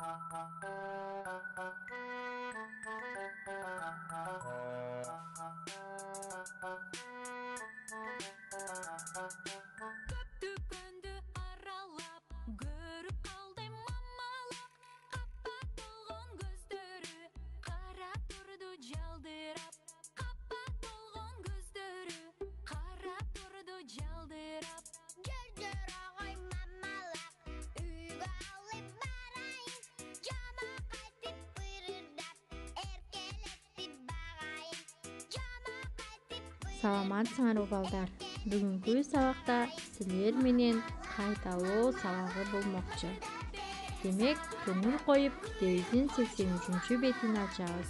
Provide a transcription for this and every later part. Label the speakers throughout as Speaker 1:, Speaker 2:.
Speaker 1: Көптүкөндү аралап көрүп калдым мамалап, капа толгон көздөрү кара турду жалдырап, капа толгон көздөрү кара турду жалдырап. Жер агай мамалап үйгө алып барайын, жама кайтып ырырдап эркелетип багайын, жама кайтып.
Speaker 2: Саламатсыңарбы балдар? Бүгүнкү сабакта силер менен кайталоо сабагы болмокчу. Демек, көңүл коюп китебибиздин 83 бетин ачабыз.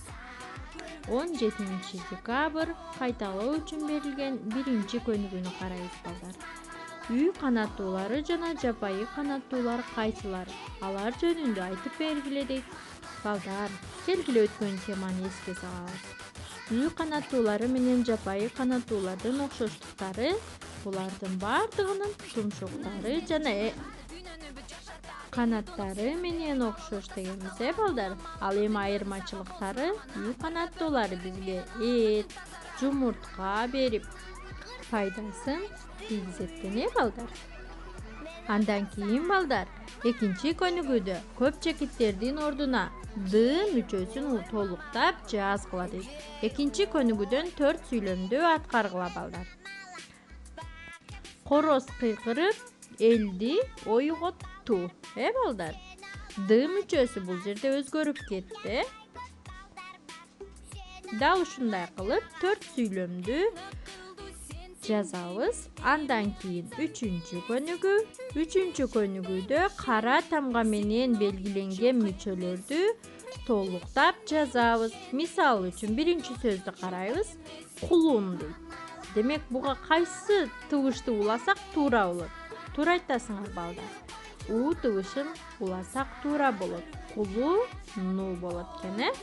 Speaker 2: 17 декабрь кайталоо үчүн берилген биринчи көнүгүүнү карайбыз балдар. Үй канаттуулары жана жапайы канаттуулар кайсылар? Алар жөнүндө айтып бергиле дейт. Балдар, келгиле өткөн теманы эске салабыз. Үй канаттуулары менен жапайы канаттуулардын окшоштуктары булардын бардыгынын тумшуктары жана канаттары менен окшош дегенбиз, балдар. Ал эми айырмачылыктары үй канаттуулары бизге эт, жумуртка берип пайдасын тийгизет экен, балдар. Андан кийин балдар, экинчи көнүгүүдө көп чекиттердин ордуна д мүчөсүн толуктап жазгыла дейт. Экинчи көнүгүүдөн 4 сүйлөмдү аткаргыла балдар. Короз кыйкырып, элди ойготту, балдар. Д мүчөсү бул жерде өзгөрүп кетти. Дал ушундай кылып 4 сүйлөмдү жазабыз. Андан кийин 3-чү көнүгүү. 3-чү көнүгүүдө кара тамга менен белгиленген мүчөлөрдү толуктап жазабыз. Мисал үчүн биринчи сөздү карайбыз. Кулун дейт. Демек, буга кайсы тыбышты уласак туура болот? Туура айтасыңар, балдар. У тыбышын уласак туура болот. Кулу ну болот экен,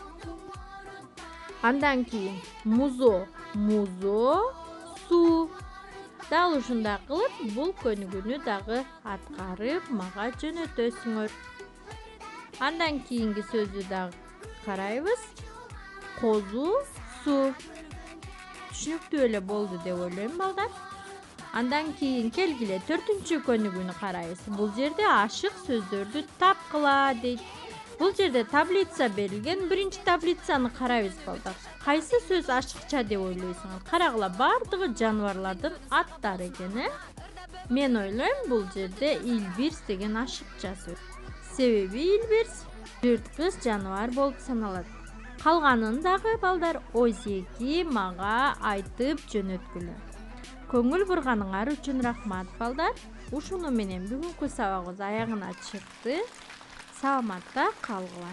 Speaker 2: Андан кийин музо, су. Дал ушундай кылып, бул көнүгүүнү дагы аткарып мага жөнөтөсүңөр. Андан кийинки сөздү дагы карайбыз. Козу, су. Түшүнүктүү эле болду деп ойлойм, балдар. Андан кийин келгиле 4-чү көнүгүүнү карайбыз. Бул жерде ашык сөздөрдү тапкыла дейт. Бул жерде таблица берилген. Биринчи таблицаны карайбыз, балдар. Кайсы сөз ашыкча деп ойлойсуңар? Карагыла, бардыгы жаныбарлардын аттары экен, Мен ойлойм, бул жерде илбирс деген ашыкча сөз. Себеби илбирс жырткыч жаныбар болуп саналат. Калганын дагы, балдар, ойзеки мага айтып жөнөткүлө. Көңүл бурганыңар үчүн рахмат, балдар. Ушуну менен бүгүнкү сабагыбыз аягына чыкты. Саламатта калгыла.